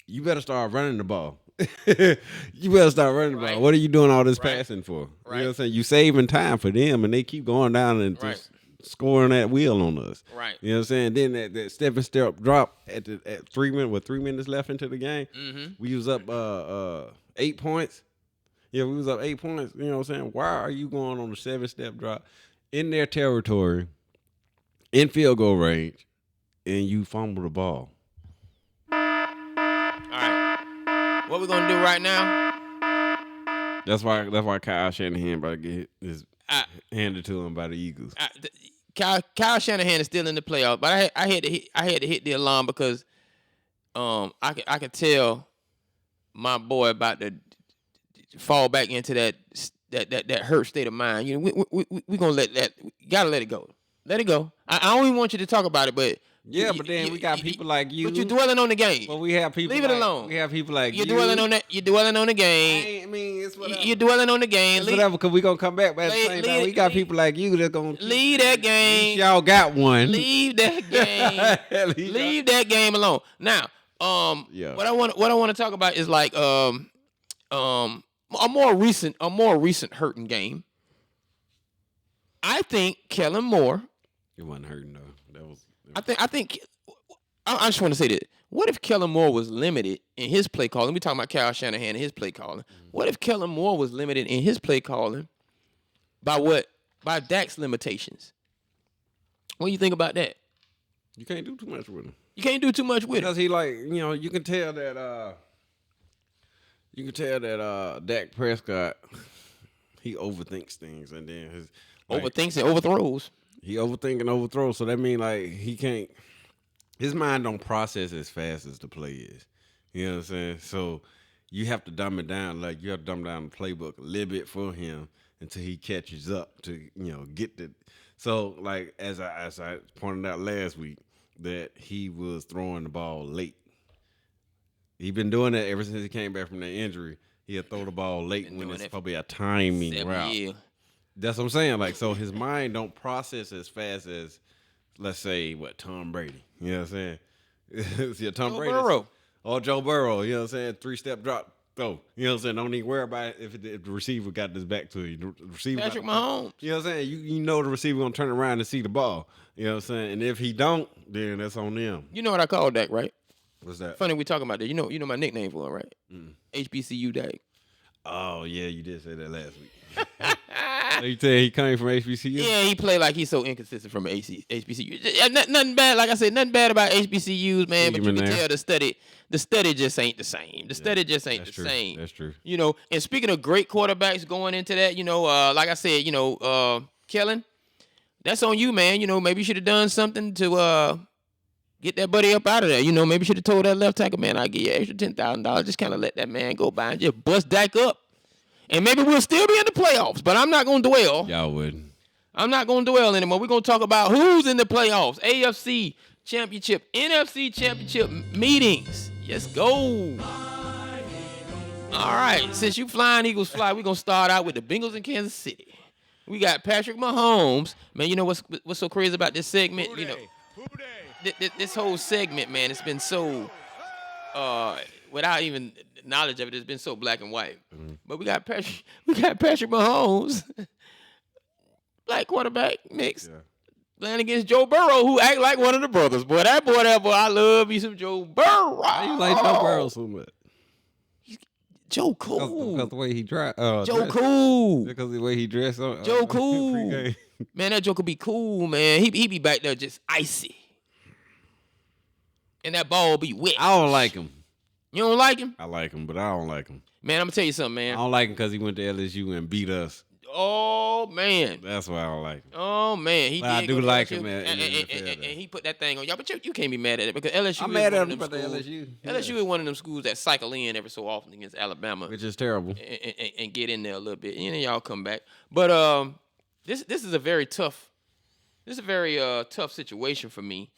You better start running the ball. You better start running the ball. What are you doing all this passing for? You know what I'm saying? You saving time for them, and they keep going down and just scoring that wheel on us. Right. You know what I'm saying? Then that step drop at 3 minutes with 3 minutes left into the game, we was up 8 points. Yeah, we was up 8 points. You know what I'm saying? Why are you going on a 7-step drop in their territory, in field goal range, and you fumble the ball? All right. What we gonna do right now? That's why Kyle Shanahan about to get his handed to him by the Eagles. Kyle Shanahan is still in the playoffs, but I had to hit the alarm because I could tell my boy about to fall back into that hurt state of mind. You know, we gonna gotta let it go. Let it go. I don't even want you to talk about it, but yeah, but then we got people like you. But you're dwelling on the game. Well, we have people. Leave it alone. We have people like you're dwelling on that. You're dwelling on the game. I mean, it's whatever. You're dwelling on the game. It's whatever, because we gonna come back. But at the same time, we got people like you that's gonna leave that game. Y'all got one. Leave that game. Leave that game alone. Now, what I want to talk about is like a more recent hurting game. I think Kellen Moore. It wasn't hurting though. I think I just want to say this. What if Kellen Moore was limited in his play calling? We talking about Kyle Shanahan and his play calling. What if Kellen Moore was limited in his play calling by Dak's limitations? What do you think about that? You can't do too much with him. You can't do too much with him. Because he you can tell that Dak Prescott, he overthinks things, and then his overthinks and overthrows. He overthink and overthrows, so that means like he can't. His mind don't process as fast as the play is. You know what I'm saying? So you have to dumb it down. Like you have to dumb down the playbook a little bit for him until he catches up to get the. So like as I pointed out last week, that he was throwing the ball late. He been doing that ever since he came back from that injury. He'll throw the ball late when it's probably a timing route. Years. That's what I'm saying. Like, so his mind don't process as fast as, let's say, Tom Brady. You know what I'm saying? Yeah, Tom Brady. Burrow. Or Joe Burrow. You know what I'm saying? 3-step drop throw. You know what I'm saying? Don't even worry about it if the receiver got this back to you. The receiver Patrick Mahomes. You know what I'm saying? You know the receiver gonna turn around and see the ball. You know what I'm saying? And if he don't, then that's on them. You know what I call Dak, right? What's that? Funny we talking about that. You know my nickname for him, right? HBCU Dak. Oh yeah, you did say that last week. So you tell he coming from HBCU? Yeah, he played like he's so inconsistent from HBCU. Nothing bad, like I said, nothing bad about HBCUs, man. But you can tell the study just ain't the same. The study just ain't the same. That's true. You know, and speaking of great quarterbacks going into that, like I said, Kellen, that's on you, man. Maybe you should have done something to get that buddy up out of there. Maybe you should have told that left tackle, man, I'll give you an extra $10,000. Just kind of let that man go by and just bust Dak up. And maybe we'll still be in the playoffs, but I'm not going to dwell. Y'all would. I'm not going to dwell anymore. We're going to talk about who's in the playoffs. AFC Championship, NFC Championship meetings. Let's go. All right. Since you flying Eagles fly, we're going to start out with the Bengals in Kansas City. We got Patrick Mahomes. Man, you know what's so crazy about this segment? This whole segment, man, it's been so, without even knowledge of it, it's been so black and white. But we got Patrick Mahomes, black quarterback mix, playing against Joe Burrow, who act like one of the brothers. Boy, I love me some Joe Burrow. Why you like Joe Burrow so much? Joe cool. Because the way he dressed. Joe cool. Because of the way he dressed. Joe cool. Man, that Joe could be cool, man. He be back there just icy. And that ball be wet. I don't like him. You don't like him? I like him, but I don't like him. Man, I'm going to tell you something, man. I don't like him because he went to LSU and beat us. Oh, man. That's why I don't like him. Oh, man. I do like him, man. And he put that thing on y'all. But you can't be mad at it because LSU I'm mad at him about the LSU. LSU is one of them schools that cycle in every so often against Alabama. Which is terrible. And get in there a little bit. And then y'all come back. But this is a very tough situation for me.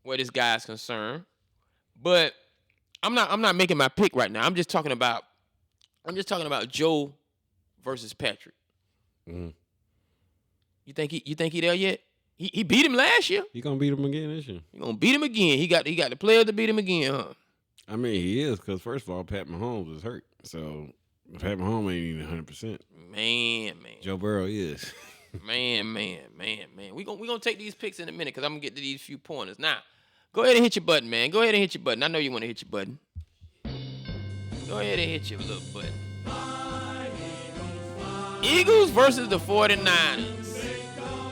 Where this guy's concerned. But I'm not making my pick right now. I'm just talking about Joe versus Patrick. Mm-hmm. You think he there yet? He beat him last year. He gonna beat him again this year. He gonna beat him again. He got the players to beat him again, huh? I mean, he is, because first of all, Pat Mahomes is hurt. So Pat Mahomes ain't even 100%. Man. Joe Burrow is. Man. We gonna take these picks in a minute because I'm gonna get to these few pointers. Now, go ahead and hit your button, man. Go ahead and hit your button. I know you want to hit your button. Go ahead and hit your little button. Eagles versus the 49ers.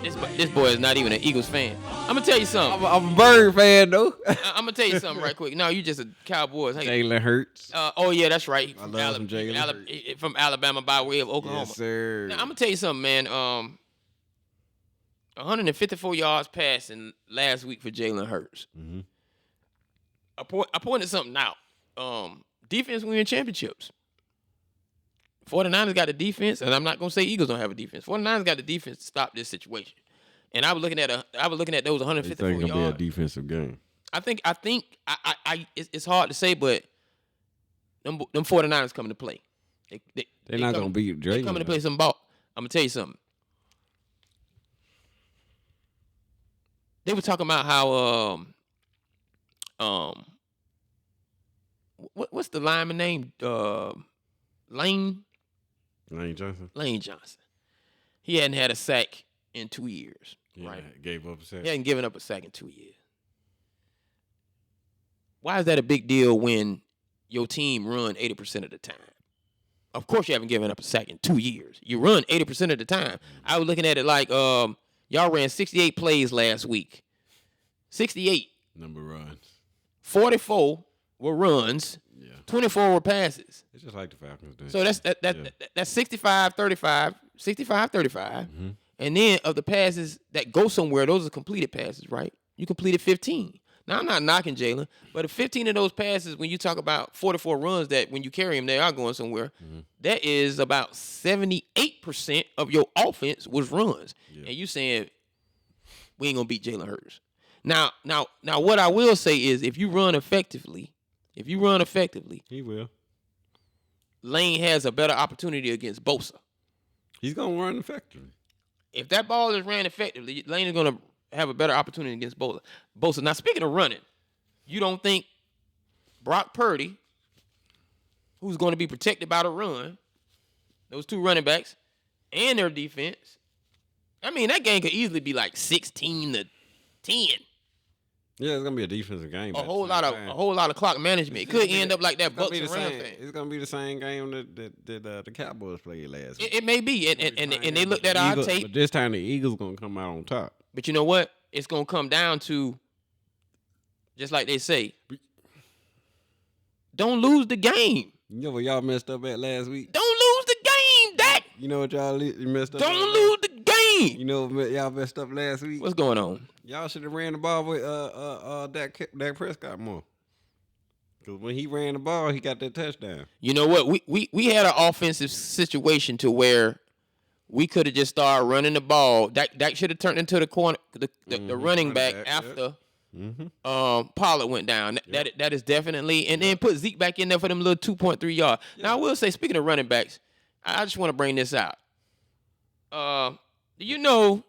This boy is not even an Eagles fan. I'm gonna tell you something. I'm a Bird fan, though. I'm gonna tell you something right quick. No, you just a Cowboys. Hey. Jalen Hurts. Oh yeah, that's right. I love some Jalen Hurts. From Alabama by way of Oklahoma. Yes, sir. Now I'm gonna tell you something, man. 154 yards passing last week for Jalen Hurts. Mm-hmm. I pointed something out. Defense win championships. 49ers got the defense, and I'm not gonna say Eagles don't have a defense. 49ers got the defense to stop this situation. And I was looking at those 154 yards. It's gonna be a defensive game. I think it's hard to say, but them 49ers coming to play. They're not gonna beat Jalen. They coming to play some ball. I'm gonna tell you something. They were talking about how what's the lineman name? Lane Johnson. He hadn't had a sack in 2 years. Yeah, right? Gave up a sack. He hadn't given up a sack in 2 years. Why is that a big deal when your team run 80% of the time? Of course you haven't given up a sack in 2 years. You run 80% of the time. I was looking at it like y'all ran 68 plays last week. 68. Number runs. 44 were runs. Yeah. 24 were passes. It's just like the Falcons do. So that's 65-35, 65-35. Mm-hmm. And then of the passes that go somewhere, those are completed passes, right? You completed 15. Now, I'm not knocking Jalen, but if 15 of those passes, when you talk about 44 runs that when you carry them, they are going somewhere, that is about 78% of your offense was runs. Yeah. And you saying we ain't going to beat Jalen Hurts. Now, what I will say is if you run effectively, he will. Lane has a better opportunity against Bosa. He's going to run effectively. If that ball is ran effectively, Lane is going to have a better opportunity against Bosa. Now, speaking of running, you don't think Brock Purdy, who's going to be protected by the run, those two running backs, and their defense, I mean, that game could easily be like 16-10. Yeah, it's gonna be a defensive game. A whole lot of clock management. It could end up like that Bucks and Rams thing. It's gonna be the same game that the Cowboys played last week. It may be, and they looked at our tape. But this time the Eagles gonna come out on top. But you know what? It's gonna come down to, just like they say, don't lose the game. You know what y'all messed up at last week? Don't lose the game, Dak. You know what y'all messed up? Don't lose the game. You know what y'all messed up last week? What's going on? Y'all should have ran the ball with Dak Prescott more. Because when he ran the ball, he got that touchdown. You know what? We had an offensive situation to where we could have just started running the ball. Dak should have turned into the corner, the running back after Pollard went down. That is definitely, and then put Zeke back in there for them little 2.3 yards. Yeah. Now I will say, speaking of running backs, I just want to bring this out. Do you know?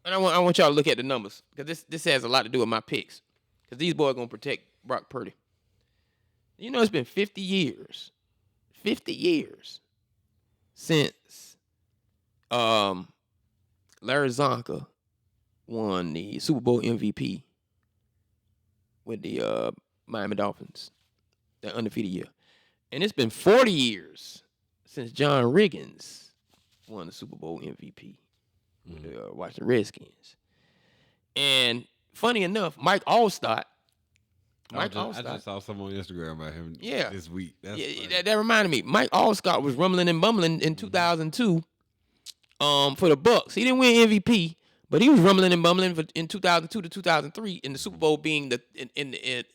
And I want y'all to look at the numbers because this has a lot to do with my picks because these boys are gonna protect Brock Purdy. You know, it's been 50 years since Larry Zonka won the Super Bowl MVP with the Miami Dolphins, that undefeated year. And it's been 40 years since John Riggins won the Super Bowl MVP with the Washington Redskins. And funny enough, Mike Allstott. I just saw someone on Instagram about him this week. That reminded me. Mike Allstott was rumbling and bumbling in 2002 for the Bucks. He didn't win MVP, but he was rumbling and bumbling in 2002 to 2003 in the Super Bowl being it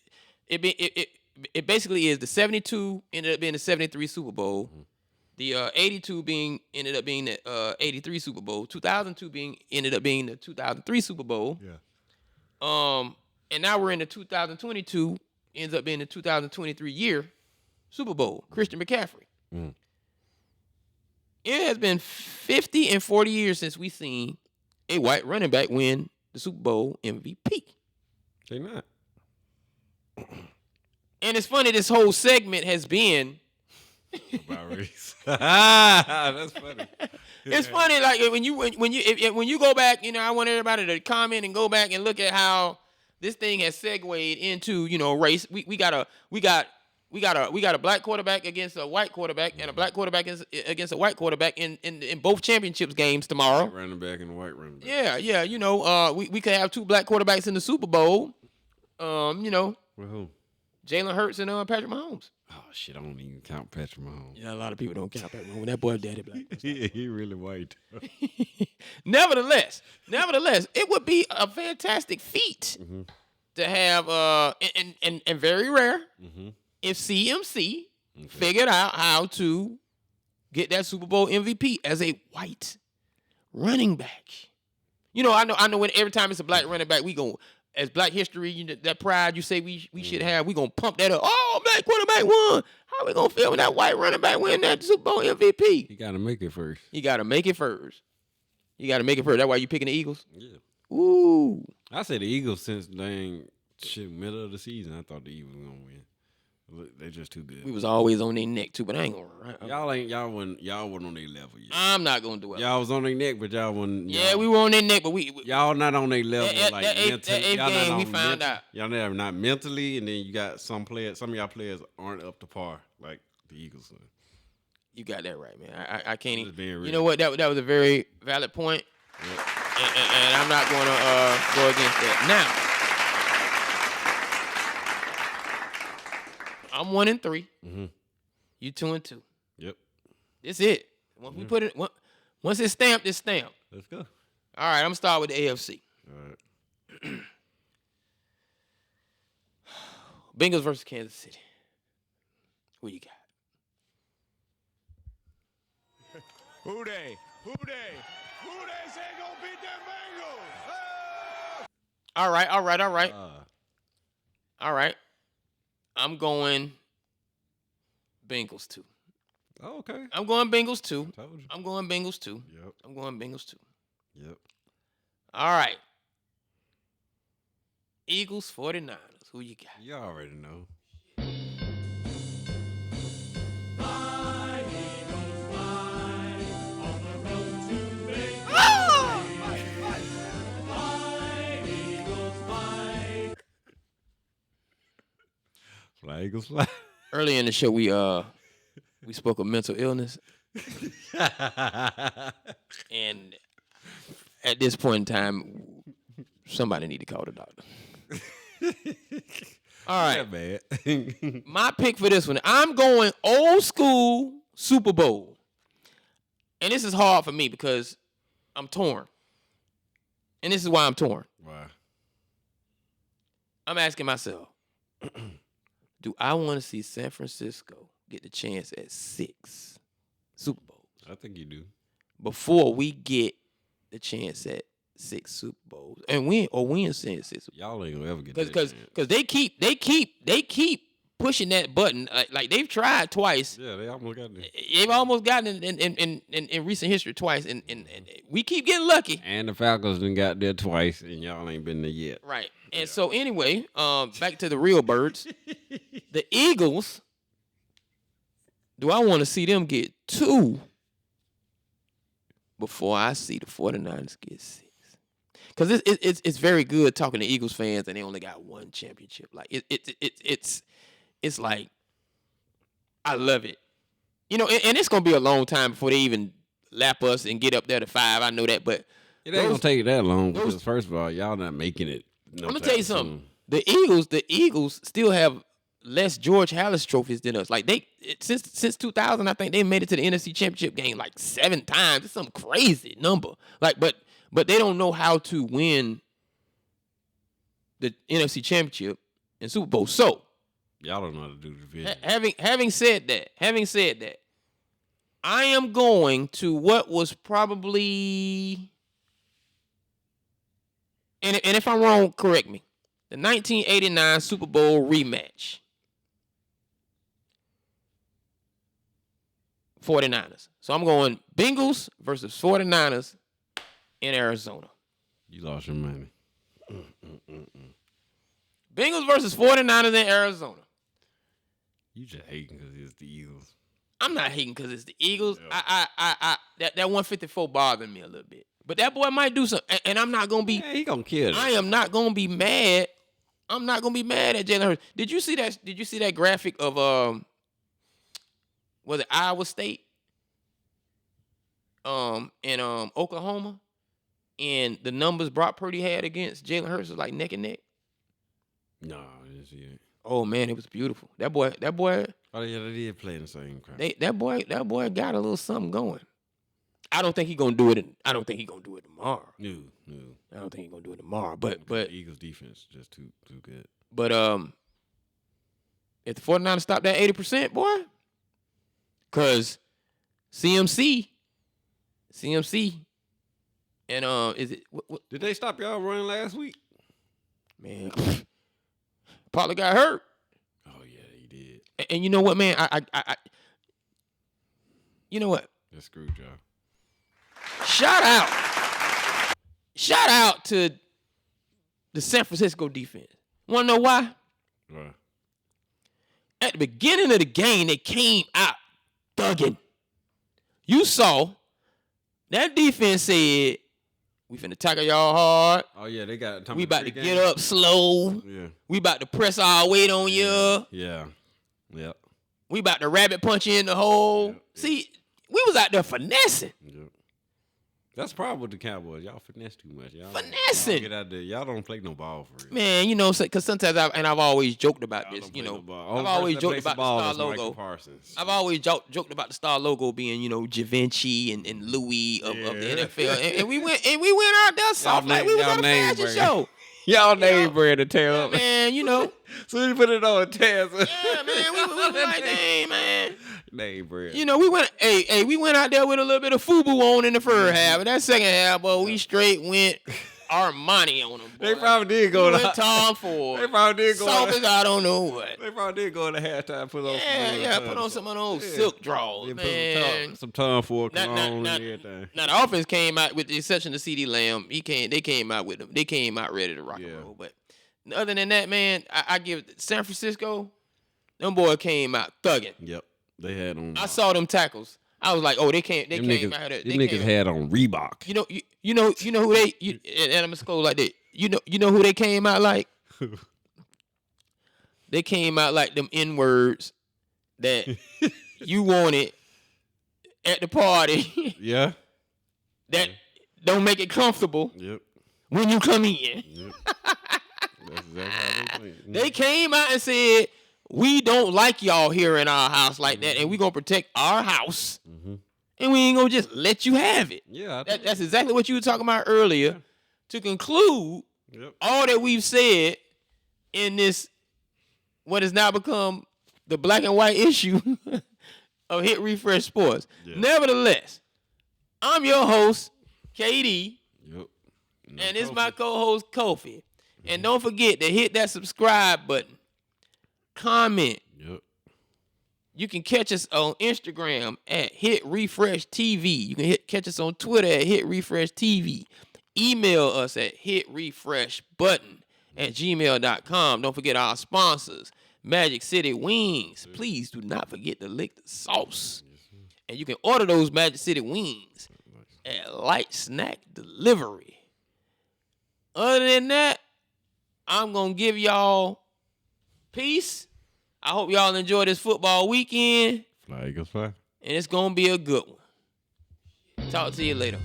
basically is the 72 ended up being the 73 Super Bowl. The 82 ended up being the 83 Super Bowl. 2002 ended up being the 2003 Super Bowl. Yeah. And now we're in the 2022. ends up being the 2023 year Super Bowl, Christian McCaffrey. Mm. It has been 50 and 40 years since we seen a white running back win the Super Bowl MVP. They not. And it's funny, this whole segment has been About race. That's funny. It's funny, like when you go back, I want everybody to comment and go back and look at how this thing has segued into, race. We got a black quarterback against a white quarterback and a black quarterback against a white quarterback in both championships games tomorrow. White running back and a white running back. Yeah. We could have two black quarterbacks in the Super Bowl. With who? Jalen Hurts and Patrick Mahomes. Oh shit! I don't even count Patrick Mahomes. Yeah, a lot of people don't count Patrick Mahomes. That boy daddy black. he really white. Nevertheless, it would be a fantastic feat to have and very rare if CMC figured out how to get that Super Bowl MVP as a white running back. I know when every time it's a black running back, we go as Black history, that pride you say we should have, we gonna pump that up. Oh, black quarterback won. How we gonna feel when that white running back win that Super Bowl MVP? You gotta make it first. That's why you picking the Eagles? Yeah. Ooh. I said the Eagles since middle of the season. I thought the Eagles were gonna win. They're just too good. We was always on their neck too, but I ain't gonna. Y'all wasn't on their level yet. I'm not gonna do it. Y'all was on their neck, but y'all wasn't. Yeah, we were on their neck, but y'all not on their level. Mentally. Y'all game, we found out. Y'all not mentally, and then you got some of y'all players aren't up to par like the Eagles. You got that right, man. I can't even. You know what? That was a very valid point, and I'm not going to go against that. Now, I'm 1-3. Mm-hmm. You 2-2. Yep. That's it. Once we put it, once it's stamped, it's stamped. Let's go. All right, I'm gonna start with the AFC. All right. Bengals versus Kansas City. Who you got? Who they say gonna beat them Bengals? All right. All right. I'm going Bengals 2. Oh, okay. I'm going Bengals 2. Told you. I'm going Bengals 2. Yep. I'm going Bengals 2. Yep. All right. Eagles 49ers. Who you got? You already know. Fly, Eagles, fly. Earlier in the show, we spoke of mental illness, and at this point in time, somebody need to call the doctor. All right, bad. my pick for this one, I'm going old school Super Bowl, and this is hard for me because I'm torn, and this is why I'm torn. Why? I'm asking myself, do I want to see San Francisco get the chance at 6 Super Bowls? I think you do. Before we get the chance at 6 Super Bowls and win 6 Super Bowls. Y'all ain't gonna ever get that Because chance. they keep pushing that button like they've tried twice. Yeah, they almost got it. They've almost gotten in recent history twice, and we keep getting lucky. And the Falcons done got there twice, and y'all ain't been there yet. Right. And so anyway, back to the real birds. The Eagles, do I want to see them get 2 before I see the 49ers get 6? Because it's very good talking to Eagles fans and they only got 1 championship. Like it's like, I love it. And it's gonna be a long time before they even lap us and get up there to 5. I know that, but It ain't gonna take that long because first of all, y'all not making it. I'm gonna tell you something. The Eagles still have less George Halas trophies than us. Like since 2000, I think they made it to the NFC Championship game like 7 times. It's some crazy number. Like, but they don't know how to win the NFC Championship and Super Bowl. So Y'all don't know how to do the division. having said that, I am going to what was probably, and if I'm wrong, correct me. The 1989 Super Bowl rematch. 49ers. So I'm going Bengals versus 49ers in Arizona. You lost your money. Bengals versus 49ers in Arizona. You just hating because it's the Eagles. I'm not hating because it's the Eagles. Yeah. That 154 bothered me a little bit. But that boy might do something. And I'm not going to be. Yeah, he going to kill it. I am not going to be mad. I'm not going to be mad at Jalen Hurts. Did you see that graphic of, was it Iowa State? In Oklahoma? And the numbers Brock Purdy had against Jalen Hurts was like neck and neck. No, I didn't see it. Oh man, it was beautiful. That boy. Oh yeah, they did play in the same crowd. That boy got a little something going. I don't think he's gonna do it. I don't think he's gonna do it tomorrow. No. I don't think he's gonna do it tomorrow. But the Eagles defense just too good. But if the 49ers stop that 80%, boy, cause CMC, and is it what Did they stop y'all running last week? man? Probably got hurt. Oh yeah, he did. And you know what, man? I you know what? That screwed y'all. Shout out to the San Francisco defense. Want to know why? Right. At the beginning of the game, they came out thugging. You saw that defense said, "We finna tackle y'all hard. Oh yeah, they got. We about to get up slow. Yeah. We about to press our weight on you. Yeah. Yep. We about to rabbit punch you in the hole." Yep. See, we was out there finessing. Yep. That's the problem with the Cowboys. Y'all finesse too much. Y'all Finessing. Y'all get out there. Y'all don't play no ball for real. Man, you know, because sometimes I've always joked about Y'all this. don't You play know, no ball. I've always joked about the star Michael logo. Parsons. I've always joked about the star logo being, you know, Javinci and Louis of the NFL, and we went out there soft like we was on a fashion show. Y'all name brand to tear up. Man, you know. So you put it on tears. Yeah, man, we was like, dang, man. Name brand. You know, we went out there with a little bit of FUBU on in the first half, and that second half, boy, we straight went Armani on them. Boy. They probably did go we to went Tom Ford. They probably did go Soft to as I don't know what. They probably did go to halftime. Put on Put on some of those silk draws, man. Some Tom Ford cologne and Not- everything. Now the offense came out with the exception of CeeDee Lamb. They came out with them. They came out ready to rock and roll. But other than that, man, I give San Francisco. Them boys came out thugging. Yep, they had on. I saw them tackles. I was like, oh, they came out. Them niggas had on Reebok. You know who they. And I'm gonna go like that. You know who they came out like. They came out like them N-words that you wanted at the party. Yeah. That don't make it comfortable. Yep. When you come in. Yep. That's exactly how they play. They came out and said, we don't like y'all here in our house like that, and we going to protect our house, and we ain't going to just let you have it. Yeah. That's exactly what you were talking about earlier. Yeah. To conclude, all that we've said in this, what has now become the black and white issue of Hit Refresh Sports. Yeah. Nevertheless, I'm your host, KD. Yep. And it's my co-host, Kofi. And don't forget to hit that subscribe button. Comment. Yep. You can catch us on Instagram at HiTREfresh.TV. You can catch us on Twitter at HiTREfresh.TV. Email us at hitrefreshbutton@gmail.com. Don't forget our sponsors, Magic City Wings. Please do not forget to lick the sauce. And you can order those Magic City Wings at Light Snack Delivery. Other than that, I'm going to give y'all peace. I hope y'all enjoy this football weekend. Fly Eagles fly. And it's going to be a good one. Talk to you later.